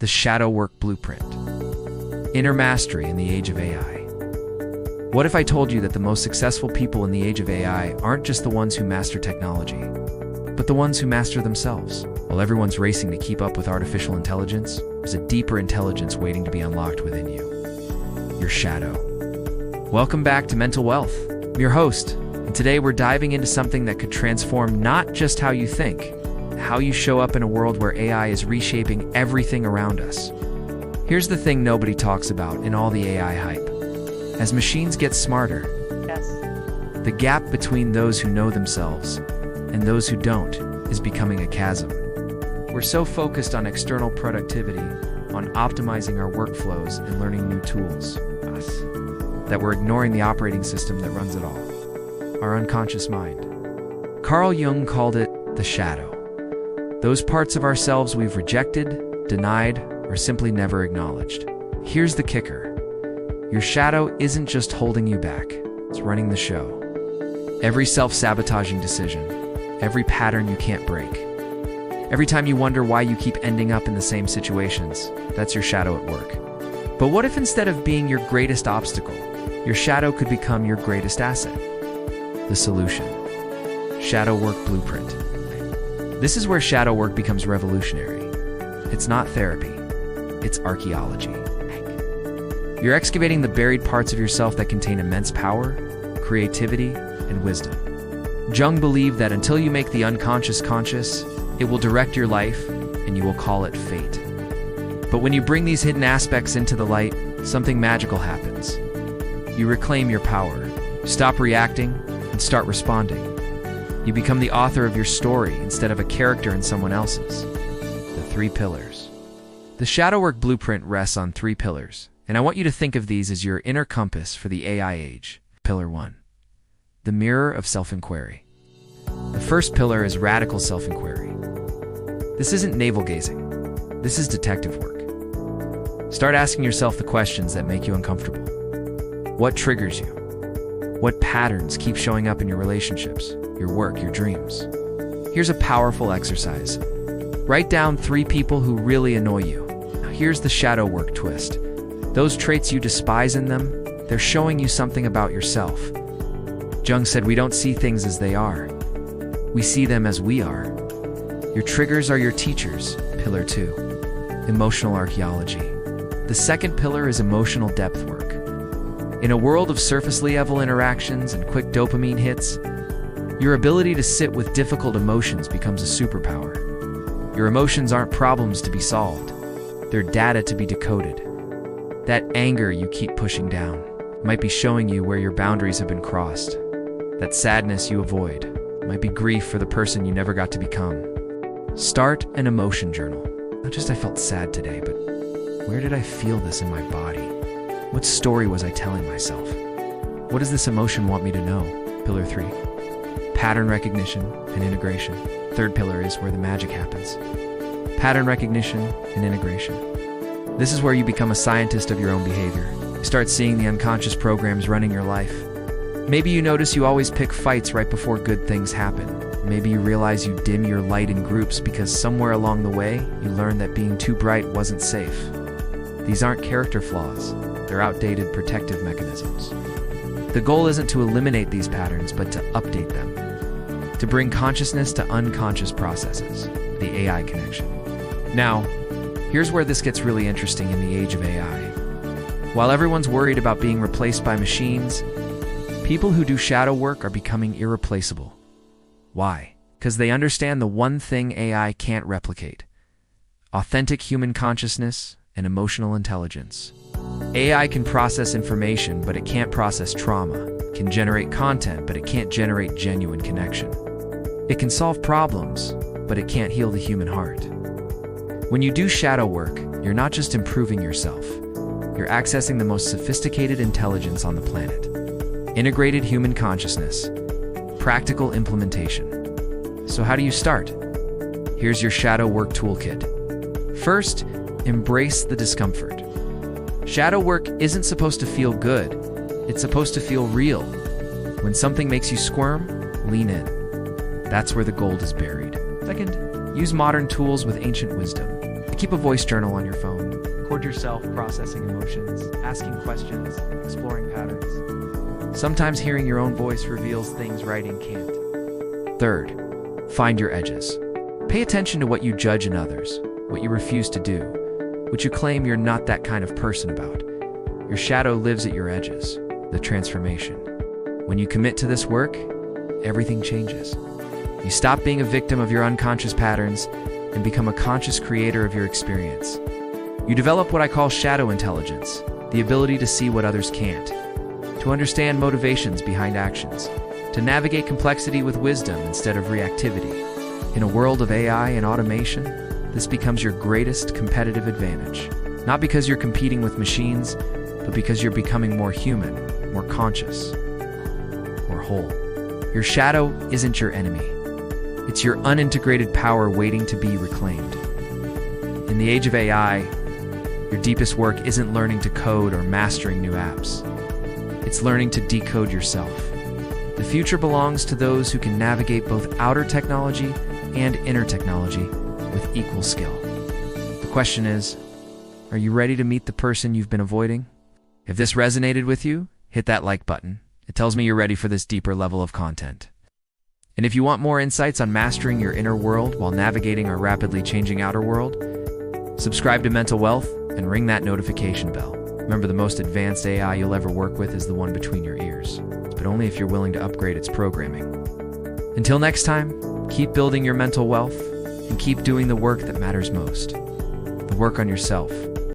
The Shadow Work Blueprint. Inner Mastery in the Age of AI. What if I told you that the most successful people in the age of AI aren't just the ones who master technology, but the ones who master themselves? While everyone's racing to keep up with artificial intelligence, there's a deeper intelligence waiting to be unlocked within you. Your shadow. Welcome back to Mental Wealth. I'm your host, and today we're diving into something that could transform not just how you think, how you show up in a world where AI is reshaping everything around us. Here's the thing nobody talks about in all the AI hype. As machines get smarter, the gap between those who know themselves and those who don't is becoming a chasm. We're so focused on external productivity, on optimizing our workflows and learning new tools, that we're ignoring the operating system that runs it all, our unconscious mind. Carl Jung called it the shadow. Those parts of ourselves we've rejected, denied, or simply never acknowledged. Here's the kicker. Your shadow isn't just holding you back, it's running the show. Every self-sabotaging decision, every pattern you can't break, every time you wonder why you keep ending up in the same situations, that's your shadow at work. But what if instead of being your greatest obstacle, your shadow could become your greatest asset? The solution. Shadow Work Blueprint. This is where shadow work becomes revolutionary. It's not therapy, it's archaeology. You're excavating the buried parts of yourself that contain immense power, creativity, and wisdom. Jung believed that until you make the unconscious conscious, it will direct your life, and you will call it fate. But when you bring these hidden aspects into the light, something magical happens. You reclaim your power, stop reacting, and start responding. You become the author of your story instead of a character in someone else's. The 3 pillars. The Shadow Work Blueprint rests on 3 pillars, and I want you to think of these as your inner compass for the AI age. Pillar 1. The mirror of self-inquiry. The first pillar is radical self-inquiry. This isn't navel-gazing. This is detective work. Start asking yourself the questions that make you uncomfortable. What triggers you? What patterns keep showing up in your relationships, your work, your dreams? Here's a powerful exercise. Write down 3 people who really annoy you. Now here's the shadow work twist. Those traits you despise in them, they're showing you something about yourself. Jung said we don't see things as they are. We see them as we are. Your triggers are your teachers. Pillar 2. Emotional archaeology. The second pillar is emotional depth work. In a world of surface-level interactions and quick dopamine hits, your ability to sit with difficult emotions becomes a superpower. Your emotions aren't problems to be solved. They're data to be decoded. That anger you keep pushing down might be showing you where your boundaries have been crossed. That sadness you avoid might be grief for the person you never got to become. Start an emotion journal. Not just I felt sad today, but where did I feel this in my body? What story was I telling myself? What does this emotion want me to know? Pillar 3. Pattern recognition and integration. Third pillar is where the magic happens. Pattern recognition and integration. This is where you become a scientist of your own behavior. You start seeing the unconscious programs running your life. Maybe you notice you always pick fights right before good things happen. Maybe you realize you dim your light in groups because somewhere along the way, you learned that being too bright wasn't safe. These aren't character flaws. They're outdated protective mechanisms. The goal isn't to eliminate these patterns, but to update them. To bring consciousness to unconscious processes. The AI connection. Now, here's where this gets really interesting in the age of AI. While everyone's worried about being replaced by machines, people who do shadow work are becoming irreplaceable. Why? Because they understand the one thing AI can't replicate: authentic human consciousness and emotional intelligence. AI can process information, but it can't process trauma. It can generate content, but it can't generate genuine connection. It can solve problems, but it can't heal the human heart. When you do shadow work, you're not just improving yourself. You're accessing the most sophisticated intelligence on the planet. Integrated human consciousness. Practical implementation. So how do you start? Here's your shadow work toolkit. First, embrace the discomfort. Shadow work isn't supposed to feel good. It's supposed to feel real. When something makes you squirm, lean in. That's where the gold is buried. Second, use modern tools with ancient wisdom. The keep a voice journal on your phone. Record yourself processing emotions, asking questions, exploring patterns. Sometimes hearing your own voice reveals things writing can't. Third, find your edges. Pay attention to what you judge in others, what you refuse to do, what you claim you're not that kind of person about. Your shadow lives at your edges, the transformation. When you commit to this work, everything changes. You stop being a victim of your unconscious patterns and become a conscious creator of your experience. You develop what I call shadow intelligence, the ability to see what others can't, to understand motivations behind actions, to navigate complexity with wisdom instead of reactivity. In a world of AI and automation, this becomes your greatest competitive advantage. Not because you're competing with machines, but because you're becoming more human, more conscious, more whole. Your shadow isn't your enemy. It's your unintegrated power waiting to be reclaimed. In the age of AI, your deepest work isn't learning to code or mastering new apps. It's learning to decode yourself. The future belongs to those who can navigate both outer technology and inner technology with equal skill. The question is, are you ready to meet the person you've been avoiding? If this resonated with you, hit that like button. It tells me you're ready for this deeper level of content. And if you want more insights on mastering your inner world while navigating our rapidly changing outer world, subscribe to Mental Wealth and ring that notification bell. Remember, the most advanced AI you'll ever work with is the one between your ears, but only if you're willing to upgrade its programming. Until next time, keep building your mental wealth and keep doing the work that matters most, the work on yourself.